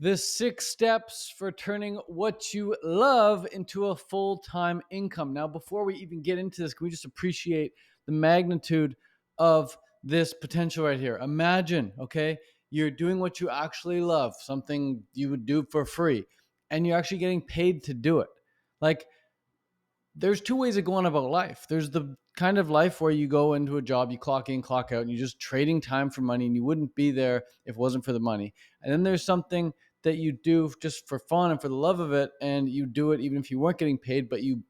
The 6 steps for turning what you love into a full-time income. Now, before we even get into this, can we just appreciate the magnitude of this potential right here? Imagine, okay, you're doing what you actually love, something you would do for free, and you're actually getting paid to do it. Like, there's two ways of going about life. There's the kind of life where you go into a job, you clock in, clock out, and you're just trading time for money, and you wouldn't be there if it wasn't for the money. And then there's something that you do just for fun and for the love of it, and you do it even if you weren't getting paid, but you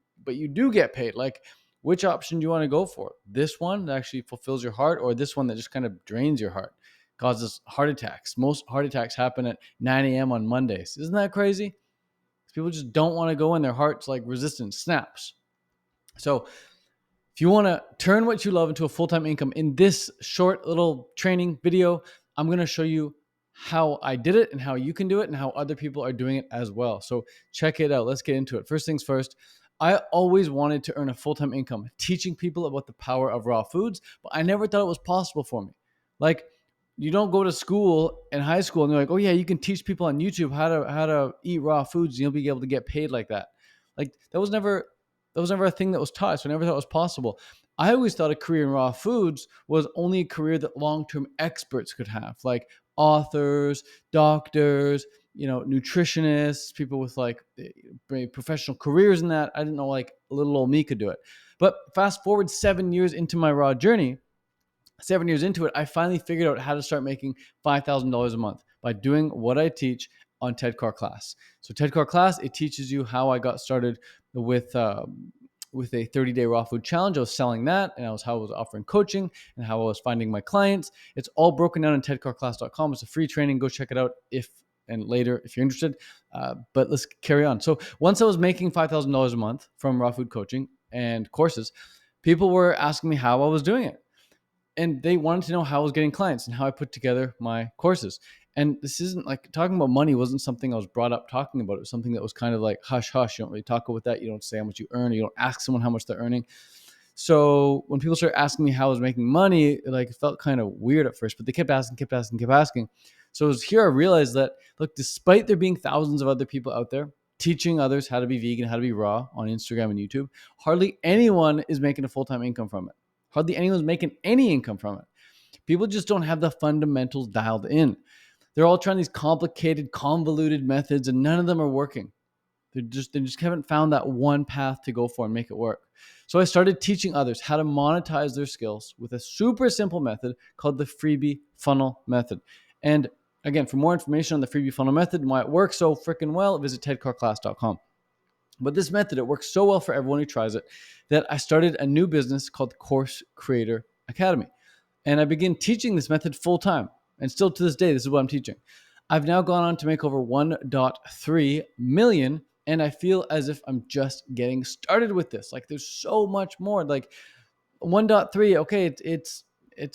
do get paid. Like, which option do you want to go for? This one that actually fulfills your heart, or this one that just kind of drains your heart, causes heart attacks? Most heart attacks happen at 9 a.m. on Mondays. Isn't that crazy? People just don't want to go in. Their heart's like resistance snaps. So if you want to turn what you love into a full-time income, in this short little training video, I'm going to show you how I did it and how you can do it and how other people are doing it as well. So check it out. Let's get into it. First things first, I always wanted to earn a full-time income teaching people about the power of raw foods, but I never thought it was possible for me. Like, you don't go to school in high school and they're like, oh yeah, you can teach people on YouTube how to eat raw foods and you'll be able to get paid like that. Like, that was never a thing that was taught. So I never thought it was possible. I always thought a career in raw foods was only a career that long-term experts could have, like authors, doctors, nutritionists, people with like professional careers in that. I didn't know like little old me could do it. But fast forward 7 years into my raw journey, 7 years into it, I finally figured out how to start making $5,000 a month by doing what I teach on TED Car Class. So TED Car Class, it teaches you how I got started with a 30-day raw food challenge. I was selling that, and how I was offering coaching and how I was finding my clients. It's all broken down on tedcarclass.com. It's a free training. Go check it out later if you're interested. But let's carry on. So once I was making $5,000 a month from raw food coaching and courses, people were asking me how I was doing it. And they wanted to know how I was getting clients and how I put together my courses. And this isn't like, talking about money wasn't something I was brought up talking about. It was something that was kind of like hush hush. You don't really talk about that. You don't say how much you earn. You don't ask someone how much they're earning. So when people started asking me how I was making money, it felt kind of weird at first, but they kept asking, kept asking, kept asking. So it was here I realized that, look, despite there being thousands of other people out there teaching others how to be vegan, how to be raw on Instagram and YouTube, hardly anyone is making a full-time income from it. Hardly anyone's making any income from it. People just don't have the fundamentals dialed in. They're all trying these complicated, convoluted methods, and none of them are working. They just haven't found that one path to go for and make it work. So I started teaching others how to monetize their skills with a super simple method called the freebie funnel method. And again, for more information on the freebie funnel method and why it works so freaking well, visit tedcarclass.com. But this method, it works so well for everyone who tries it that I started a new business called Course Creator Academy. And I began teaching this method full time. And still to this day, this is what I'm teaching. I've now gone on to make over 1.3 million. And I feel as if I'm just getting started with this. Like, there's so much more. Like 1.3, okay, it's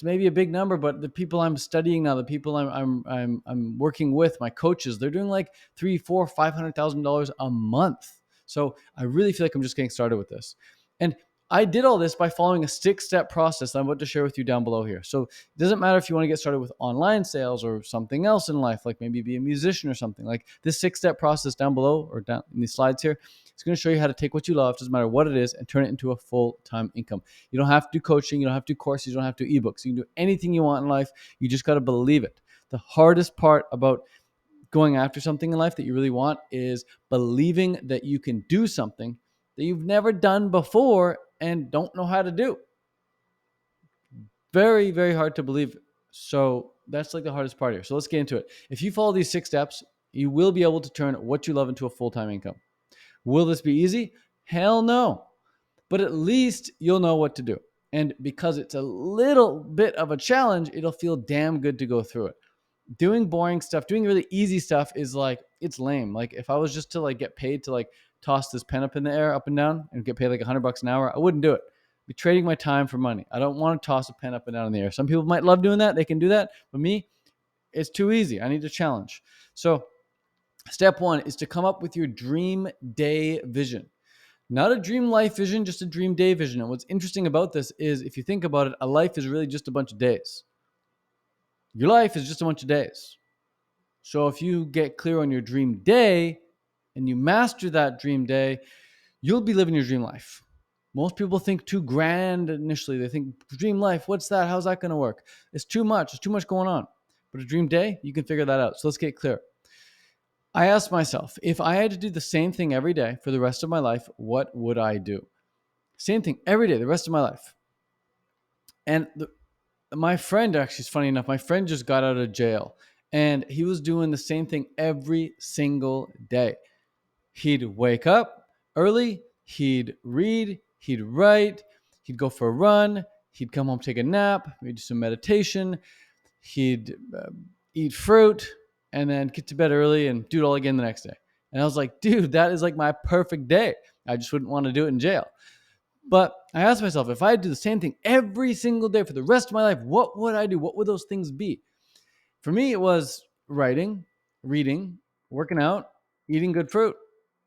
maybe a big number, but the people I'm studying now, the people I'm working with, my coaches, they're doing like $300,000, $400,000, $500,000 a month. So I really feel like I'm just getting started with this. And I did all this by following a 6-step process that I'm about to share with you down below here. So it doesn't matter if you want to get started with online sales or something else in life, like maybe be a musician or something. Like, this 6-step process down below or down in these slides here, it's going to show you how to take what you love, doesn't matter what it is, and turn it into a full-time income. You don't have to do coaching. You don't have to do courses. You don't have to do ebooks. You can do anything you want in life. You just got to believe it. The hardest part about going after something in life that you really want is believing that you can do something that you've never done before and don't know how to do. Very, very hard to believe. So that's like the hardest part here. So let's get into it. If you follow these 6 steps, you will be able to turn what you love into a full-time income. Will this be easy? Hell no. But at least you'll know what to do. And because it's a little bit of a challenge, it'll feel damn good to go through it. Doing boring stuff, doing really easy stuff is like, it's lame. Like, if I was just to like get paid to like toss this pen up in the air, up and down, and get paid like $100 an hour, I wouldn't do it. I'd be trading my time for money. I don't want to toss a pen up and down in the air. Some people might love doing that. They can do that. But me, it's too easy. I need a challenge. So step 1 is to come up with your dream day vision. Not a dream life vision, just a dream day vision. And what's interesting about this is, if you think about it, a life is really just a bunch of days. Your life is just a bunch of days. So if you get clear on your dream day and you master that dream day, you'll be living your dream life. Most people think too grand initially. They think, dream life, what's that? How's that going to work? It's too much. There's too much going on. But a dream day, you can figure that out. So let's get clear. I asked myself, if I had to do the same thing every day for the rest of my life, what would I do? Same thing every day, the rest of my life. And my friend, actually, it's funny enough, my friend just got out of jail and he was doing the same thing every single day. He'd wake up early, he'd read, he'd write, he'd go for a run, he'd come home, take a nap, maybe do some meditation, he'd eat fruit, and then get to bed early and do it all again the next day. And I was like, dude, that is like my perfect day. I just wouldn't want to do it in jail. But I asked myself, if I do the same thing every single day for the rest of my life, what would I do? What would those things be? For me, it was writing, reading, working out, eating good fruit,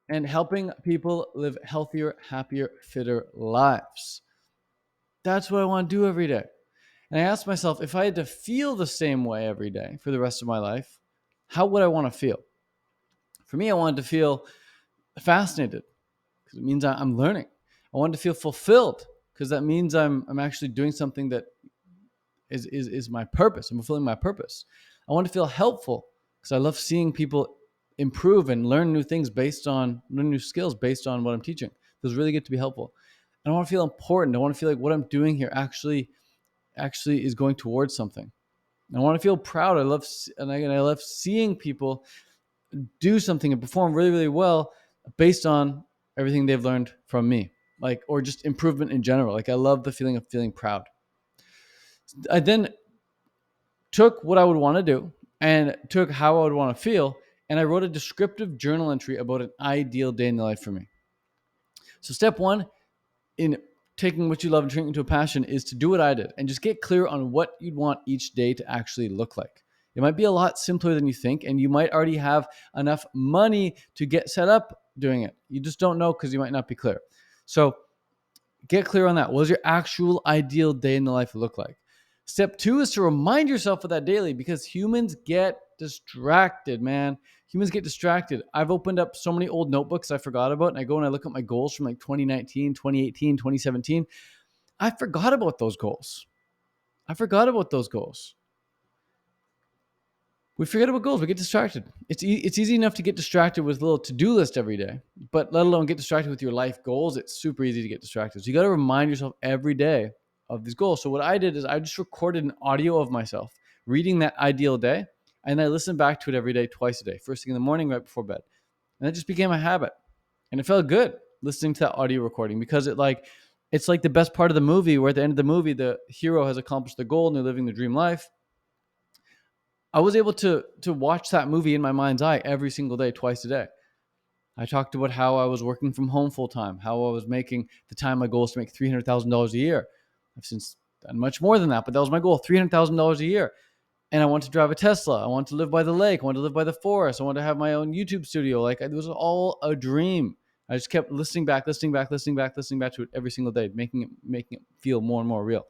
and helping people live healthier, happier, fitter lives. That's what I want to do every day. And I asked myself, if I had to feel the same way every day for the rest of my life, how would I want to feel? For me, I wanted to feel fascinated because it means I'm learning. I wanted to feel fulfilled because that means I'm actually doing something that is my purpose. I'm fulfilling my purpose. I want to feel helpful because I love seeing people improve and learn new things learn new skills based on what I'm teaching. It feels really good to be helpful. And I want to feel important. I want to feel like what I'm doing here actually is going towards something. I want to feel proud. I love seeing people do something and perform really, really well based on everything they've learned from me, or just improvement in general. I love the feeling of feeling proud. I then took what I would want to do and took how I would want to feel, and I wrote a descriptive journal entry about an ideal day in the life for me. So step one in taking what you love and turning it into a passion is to do what I did and just get clear on what you'd want each day to actually look like. It might be a lot simpler than you think, and you might already have enough money to get set up doing it. You just don't know because you might not be clear. So get clear on that. What does your actual ideal day in the life look like? Step two is to remind yourself of that daily because humans get distracted, man. Humans get distracted. I've opened up so many old notebooks I forgot about, and I go and I look at my goals from 2019, 2018, 2017. I forgot about those goals. We forget about goals. We get distracted. It's easy enough to get distracted with a little to-do list every day, but let alone get distracted with your life goals. It's super easy to get distracted. So you got to remind yourself every day of these goals. So what I did is I just recorded an audio of myself reading that ideal day, and I listened back to it every day, twice a day, first thing in the morning, right before bed. And that just became a habit. And it felt good listening to that audio recording because it's like the best part of the movie where at the end of the movie, the hero has accomplished the goal and they're living the dream life. I was able to watch that movie in my mind's eye every single day, twice a day. I talked about how I was working from home full time, how I was making the time. My goal is to make $300,000 a year. I've since done much more than that, but that was my goal, $300,000 a year. And I want to drive a Tesla. I want to live by the lake. I want to live by the forest. I want to have my own YouTube studio. It was all a dream. I just kept listening back to it every single day, making it feel more and more real.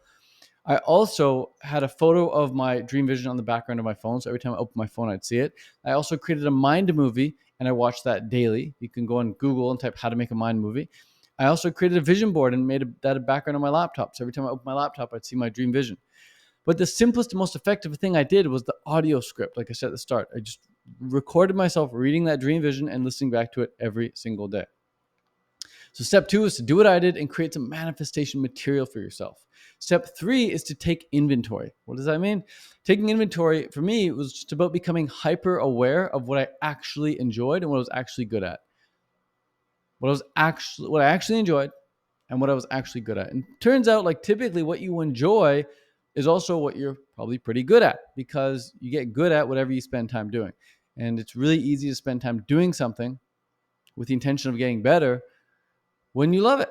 I also had a photo of my dream vision on the background of my phone. So every time I opened my phone, I'd see it. I also created a mind movie and I watched that daily. You can go on Google and type how to make a mind movie. I also created a vision board and made that a background on my laptop. So every time I opened my laptop, I'd see my dream vision. But the simplest and most effective thing I did was the audio script. Like I said at the start, I just recorded myself reading that dream vision and listening back to it every single day. So step two is to do what I did and create some manifestation material for yourself. Step three is to take inventory. What does that mean? Taking inventory for me was just about becoming hyper aware of what I actually enjoyed and what I was actually good at. What I actually enjoyed and what I was actually good at. And it turns out typically what you enjoy is also what you're probably pretty good at because you get good at whatever you spend time doing. And it's really easy to spend time doing something with the intention of getting better when you love it.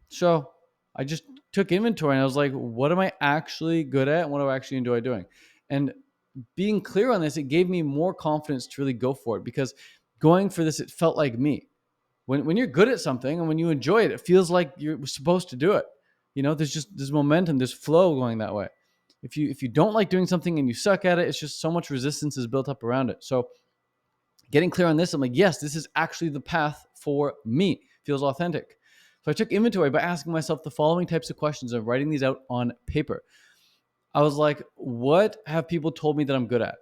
So I just took inventory and I was like, what am I actually good at? And what do I actually enjoy doing? And being clear on this, it gave me more confidence to really go for it because going for this, it felt like me. When you're good at something and when you enjoy it, it feels like you're supposed to do it. There's momentum, there's flow going that way. If you don't like doing something and you suck at it, it's just so much resistance is built up around it. So getting clear on this, I'm like, yes, this is actually the path for me. Feels authentic. So I took inventory by asking myself the following types of questions and writing these out on paper. I was like, what have people told me that I'm good at?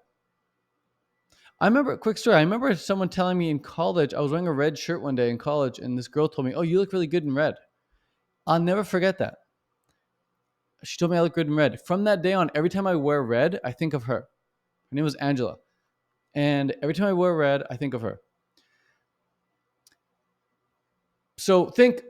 I remember a quick story. I remember someone telling me in college, I was wearing a red shirt one day in college, and this girl told me, "Oh, you look really good in red." I'll never forget that. She told me I look good in red. From that day on, every time I wear red, I think of her. Her name was Angela. And every time I wear red, I think of her. So think,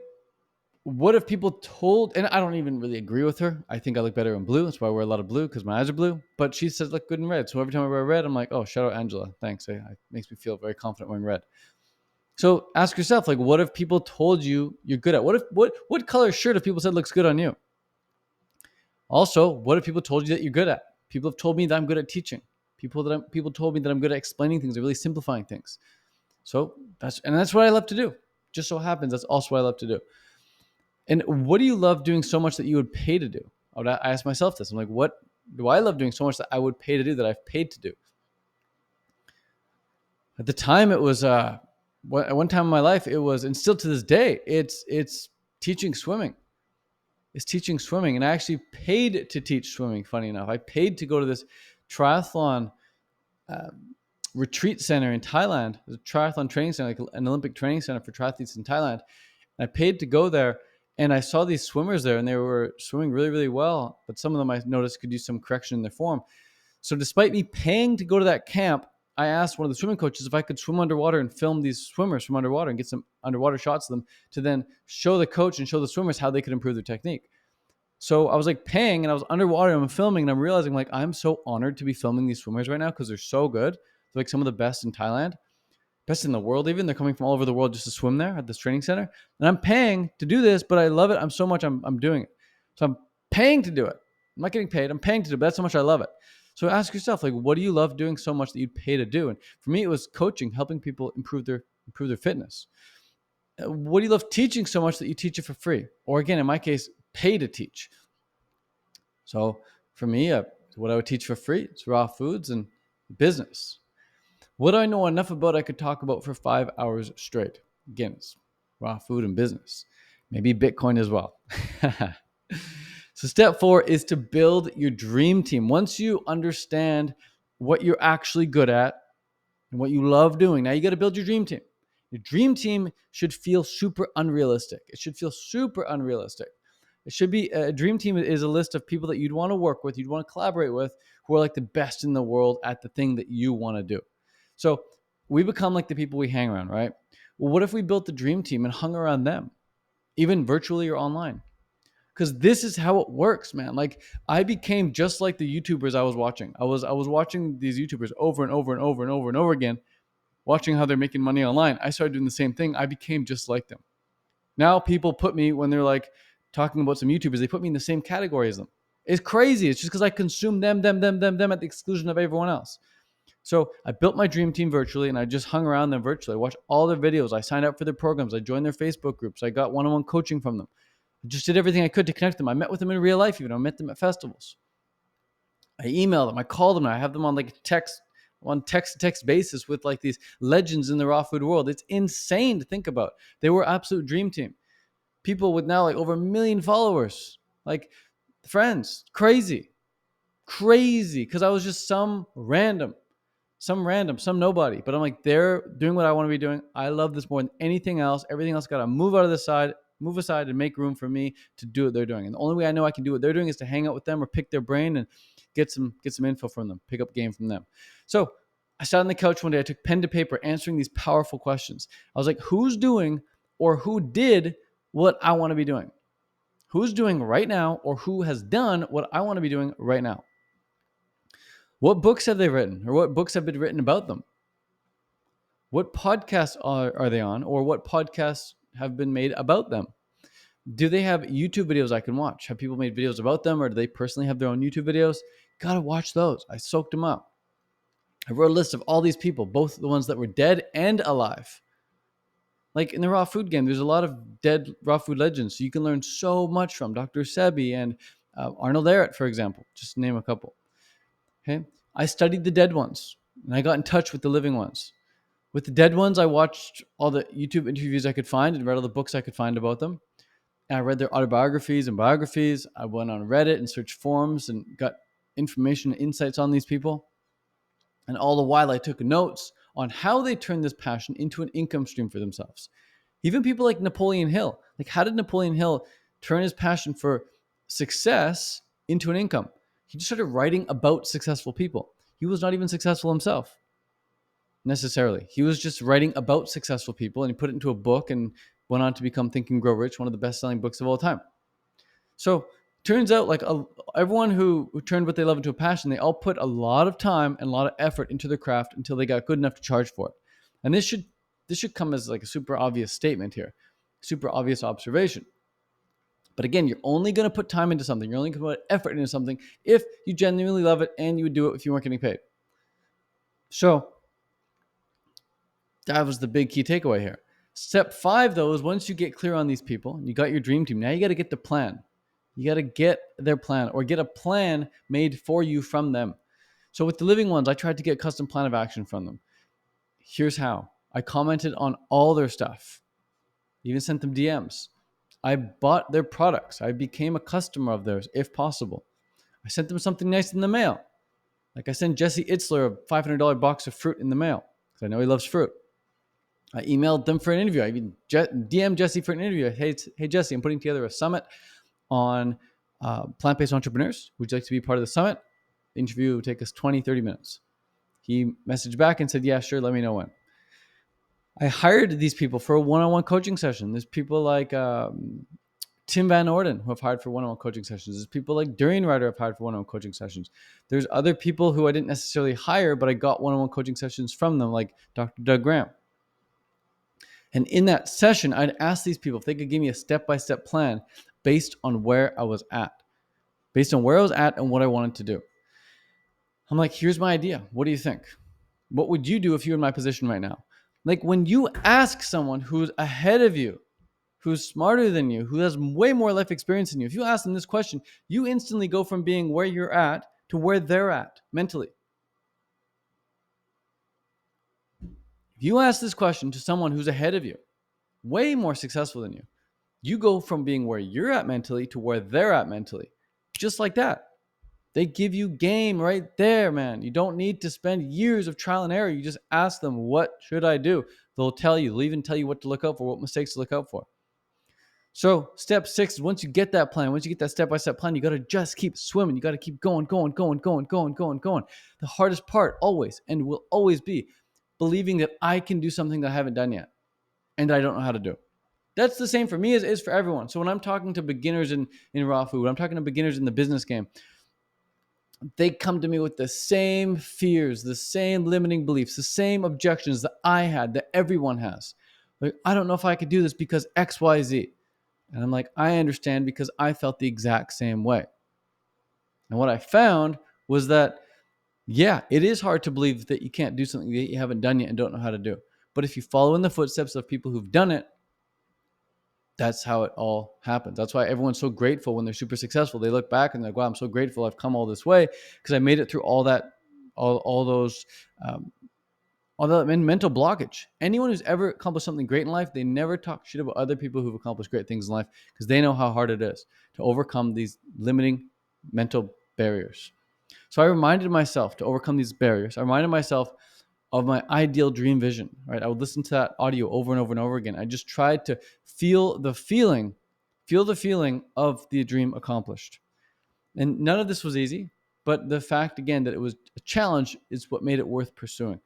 what if people told, and I don't even really agree with her. I think I look better in blue. That's why I wear a lot of blue, because my eyes are blue. But she says look good in red. So every time I wear red, I'm like, oh, shout out Angela. Thanks. It makes me feel very confident wearing red. So ask yourself, like, what if people told you you're good at? What color shirt if people said looks good on you? Also, what if people told you that you're good at? People have told me that I'm good at teaching. People told me that I'm good at explaining things, or really simplifying things. So that's what I love to do. Just so happens that's also what I love to do. And what do you love doing so much that you would pay to do? I ask myself this. I'm like, what do I love doing so much that I would pay to do, that I've paid to do? At the time, it was at one time in my life, it was, and still to this day, it's teaching swimming. It's teaching swimming, and I actually paid to teach swimming. Funny enough, I paid to go to this triathlon retreat center in Thailand. There's a triathlon training center, like an Olympic training center for triathletes in Thailand. And I paid to go there, and I saw these swimmers there, and they were swimming really, really well. But some of them I noticed could use some correction in their form. So despite me paying to go to that camp, I asked one of the swimming coaches if I could swim underwater and film these swimmers from underwater and get some underwater shots of them to then show the coach and show the swimmers how they could improve their technique. So I was like paying, and I was underwater and I'm filming, and I'm realizing like I'm so honored to be filming these swimmers right now, because they're so good. They're like some of the best in Thailand, best in the world even. They're coming from all over the world just to swim there at this training center. And I'm paying to do this, but I love it. I'm doing it. So I'm paying to do it. I'm not getting paid. I'm paying to do it, but that's how much I love it. So ask yourself, like, what do you love doing so much that you'd pay to do? And for me, it was coaching, helping people improve their fitness. What do you love teaching so much that you teach it for free? Or again, in my case, pay to teach. So for me, what I would teach for free, it's raw foods and business. What do I know enough about I could talk about for 5 hours straight? Again, it's raw food and business. Maybe Bitcoin as well. So step 4 is to build your dream team. Once you understand what you're actually good at and what you love doing, now you got to build your dream team. Your dream team should feel super unrealistic. It should feel super unrealistic. It should be, a dream team is a list of people that you'd want to work with, you'd want to collaborate with, who are like the best in the world at the thing that you want to do. So we become like the people we hang around, right? Well, what if we built the dream team and hung around them, even virtually or online? Because this is how it works, man. Like, I became just like the YouTubers I was watching. I was watching these YouTubers over and over and over and over and over again, watching how they're making money online. I started doing the same thing. I became just like them. Now people put me, when they're like talking about some YouTubers, they put me in the same category as them. It's crazy. It's just because I consume them at the exclusion of everyone else. So I built my dream team virtually, and I just hung around them virtually. I watched all their videos. I signed up for their programs. I joined their Facebook groups. I got one-on-one coaching from them. I just did everything I could to connect them. I met with them in real life even. I met them at festivals. I emailed them. I called them. I have them on like text to text basis with like these legends in the raw food world. It's insane to think about. They were absolute dream team. People with now like over 1 million followers, like friends, crazy. Because I was just some nobody. But I'm like, they're doing what I want to be doing. I love this more than anything else. Everything else got to move aside and make room for me to do what they're doing. And the only way I know I can do what they're doing is to hang out with them or pick their brain and get some info from them, pick up game from them. So I sat on the couch one day, I took pen to paper, answering these powerful questions. I was like, who's doing or who did what I want to be doing? Who's doing right now, or who has done what I want to be doing right now? What books have they written, or what books have been written about them? What podcasts are they on, or what podcasts have been made about them? Do they have YouTube videos I can watch? Have people made videos about them, or do they personally have their own YouTube videos? Gotta watch those. I soaked them up. I wrote a list of all these people, both the ones that were dead and alive. Like in the raw food game, there's a lot of dead raw food legends, so you can learn so much from Dr. Sebi and Arnold Ehret, for example, just to name a couple. Okay, I studied the dead ones, and I got in touch with the living ones. With the dead ones, I watched all the YouTube interviews I could find and read all the books I could find about them. And I read their autobiographies and biographies. I went on Reddit and searched forums and got information and insights on these people. And all the while, I took notes on how they turned this passion into an income stream for themselves. Even people like Napoleon Hill. Like, how did Napoleon Hill turn his passion for success into an income? He just started writing about successful people. He was not even successful himself necessarily. He was just writing about successful people, and he put it into a book and went on to become Think and Grow Rich, one of the best-selling books of all time. So turns out, like, everyone who turned what they love into a passion, they all put a lot of time and a lot of effort into their craft until they got good enough to charge for it. And this should come as like a super obvious statement here, super obvious observation. But again, you're only going to put time into something. You're only going to put effort into something if you genuinely love it, and you would do it if you weren't getting paid. So that was the big key takeaway here. Step 5, though, is once you get clear on these people and you got your dream team, now you got to get the plan. You got to get their plan, or get a plan made for you from them. So with the living ones, I tried to get a custom plan of action from them. Here's how. I commented on all their stuff, even sent them DMs. I bought their products. I became a customer of theirs if possible. I sent them something nice in the mail. Like, I sent Jesse Itzler a $500 box of fruit in the mail because I know he loves fruit. I emailed them for an interview. I even DM'd Jesse for an interview. Hey Jesse, I'm putting together a summit on plant-based entrepreneurs. Would you like to be part of the summit? The interview would take us 20, 30 minutes. He messaged back and said, yeah, sure, let me know when. I hired these people for a one-on-one coaching session. There's people like Tim Van Orden who I've hired for one-on-one coaching sessions. There's people like Durian Rider I've hired for one-on-one coaching sessions. There's other people who I didn't necessarily hire, but I got one-on-one coaching sessions from them, like Dr. Doug Graham. And in that session, I'd ask these people if they could give me a step-by-step plan based on where I was at, and what I wanted to do. I'm like, here's my idea. What do you think? What would you do if you were in my position right now? Like, when you ask someone who's ahead of you, who's smarter than you, who has way more life experience than you, if you ask them this question, you instantly go from being where you're at to where they're at mentally. If you ask this question to someone who's ahead of you, way more successful than you, you go from being where you're at mentally to where they're at mentally. Just like that. They give you game right there, man. You don't need to spend years of trial and error. You just ask them, what should I do? They'll tell you. They'll even tell you what to look out for, what mistakes to look out for. So step 6 is, once you get that plan, once you get that step-by-step plan, you got to just keep swimming. You got to keep going. The hardest part always, and will always be, believing that I can do something that I haven't done yet and I don't know how to do. That's the same for me as it is for everyone. So when I'm talking to beginners in raw food, I'm talking to beginners in the business game, they come to me with the same fears, the same limiting beliefs, the same objections that I had, that everyone has. Like, I don't know if I could do this because X, Y, Z. And I'm like, I understand, because I felt the exact same way. And what I found was that, yeah, it is hard to believe that you can't do something that you haven't done yet and don't know how to do. But if you follow in the footsteps of people who've done it, that's how it all happens. That's why everyone's so grateful when they're super successful. They look back and they're like, wow, I'm so grateful I've come all this way because I made it through all that, all that mental blockage. Anyone who's ever accomplished something great in life, they never talk shit about other people who've accomplished great things in life, because they know how hard it is to overcome these limiting mental barriers. So I reminded myself to overcome these barriers. I reminded myself of my ideal dream vision, right? I would listen to that audio over and over and over again. I just tried to feel the feeling of the dream accomplished. And none of this was easy, but the fact, again, that it was a challenge is what made it worth pursuing.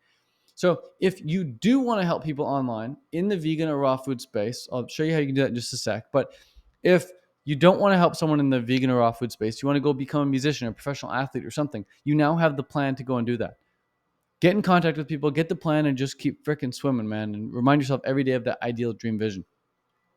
So if you do want to help people online in the vegan or raw food space, I'll show you how you can do that in just a sec. But if you don't want to help someone in the vegan or raw food space, you want to go become a musician or a professional athlete or something, you now have the plan to go and do that. Get in contact with people, get the plan, and just keep freaking swimming, man. And remind yourself every day of that ideal dream vision.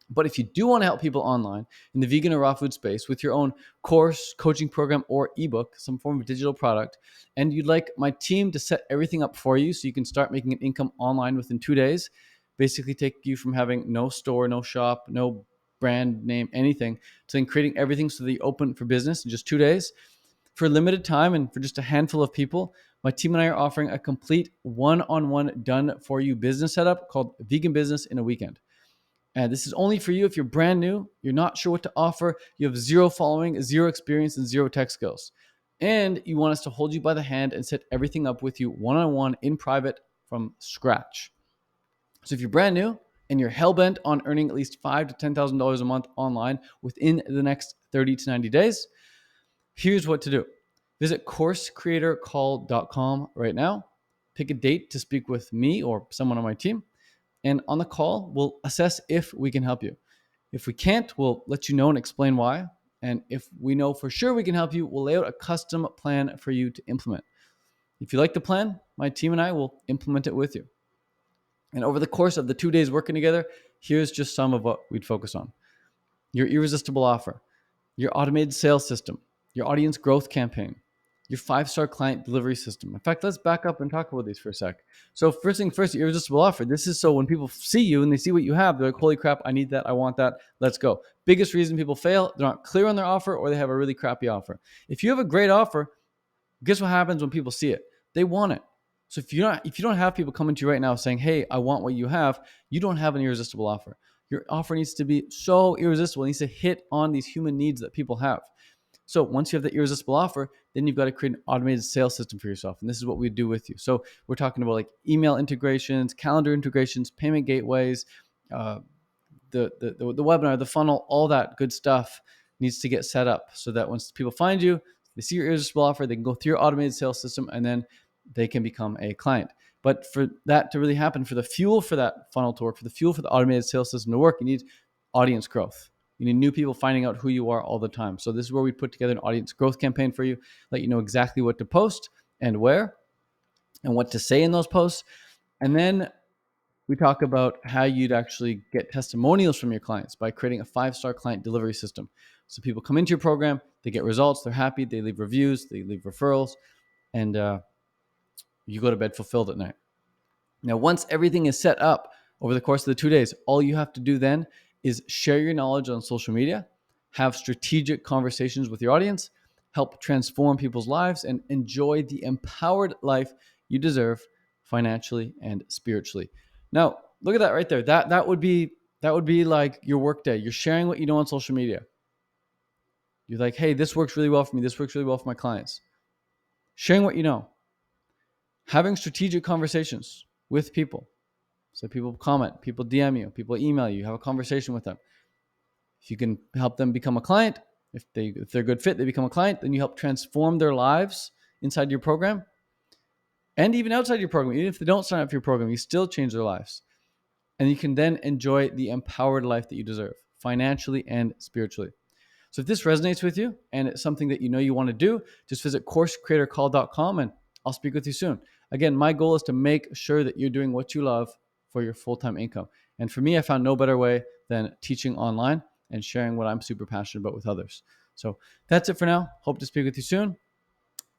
But if you do want to help people online in the vegan or raw food space with your own course, coaching program, or ebook, some form of digital product, and you'd like my team to set everything up for you so you can start making an income online within 2 days, basically take you from having no store, no shop, no brand name, anything, to then creating everything so that you open for business in just 2 days. For a limited time and for just a handful of people, my team and I are offering a complete one-on-one done for you business setup called Vegan Business in a Weekend. And this is only for you if you're brand new, you're not sure what to offer, you have zero following, zero experience, and zero tech skills. And you want us to hold you by the hand and set everything up with you one-on-one in private from scratch. So if you're brand new and you're hell-bent on earning at least $5,000 to $10,000 a month online within the next 30 to 90 days, here's what to do. Visit coursecreatorcall.com right now. Pick a date to speak with me or someone on my team. And on the call, we'll assess if we can help you. If we can't, we'll let you know and explain why. And if we know for sure we can help you, we'll lay out a custom plan for you to implement. If you like the plan, my team and I will implement it with you. And over the course of the 2 days working together, here's just some of what we'd focus on. Your irresistible offer, your automated sales system, your audience growth campaign, your 5-star client delivery system. In fact, let's back up and talk about these for a sec. So first thing first, irresistible offer. This is so when people see you and they see what you have, they're like, holy crap, I need that. I want that. Let's go. Biggest reason people fail, they're not clear on their offer or they have a really crappy offer. If you have a great offer, guess what happens when people see it? They want it. So if you don't have people coming to you right now saying, hey, I want what you have, you don't have an irresistible offer. Your offer needs to be so irresistible. It needs to hit on these human needs that people have. So once you have the irresistible offer, then you've got to create an automated sales system for yourself. And this is what we do with you. So we're talking about like email integrations, calendar integrations, payment gateways, the webinar, the funnel, all that good stuff needs to get set up so that once people find you, they see your irresistible offer, they can go through your automated sales system and then they can become a client. But for that to really happen, for the fuel for that funnel to work, for the fuel for the automated sales system to work, you need audience growth. You need new people finding out who you are all the time. So this is where we put together an audience growth campaign for you, let you know exactly what to post and where and what to say in those posts. And then we talk about how you'd actually get testimonials from your clients by creating a 5-star client delivery system. So people come into your program, they get results, they're happy, they leave reviews, they leave referrals, and you go to bed fulfilled at night. Now, once everything is set up over the course of the 2 days, all you have to do then is share your knowledge on social media, have strategic conversations with your audience, help transform people's lives, and enjoy the empowered life you deserve financially and spiritually. Now, look at that right there. That would be like your workday. You're sharing what you know on social media. You're like, hey, this works really well for me. This works really well for my clients. Sharing what you know. Having strategic conversations with people. So people comment, people DM you, people email you, have a conversation with them. If you can help them become a client, if they're a good fit, they become a client, then you help transform their lives inside your program and even outside your program. Even if they don't sign up for your program, you still change their lives. And you can then enjoy the empowered life that you deserve financially and spiritually. So if this resonates with you and it's something that you know you want to do, just visit coursecreatorcall.com and I'll speak with you soon. Again, my goal is to make sure that you're doing what you love for your full-time income. And for me, I found no better way than teaching online and sharing what I'm super passionate about with others. So that's it for now. Hope to speak with you soon.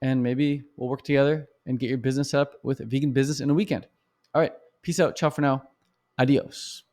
And maybe we'll work together and get your business set up with Vegan Business in a Weekend. All right. Peace out. Ciao for now. Adios.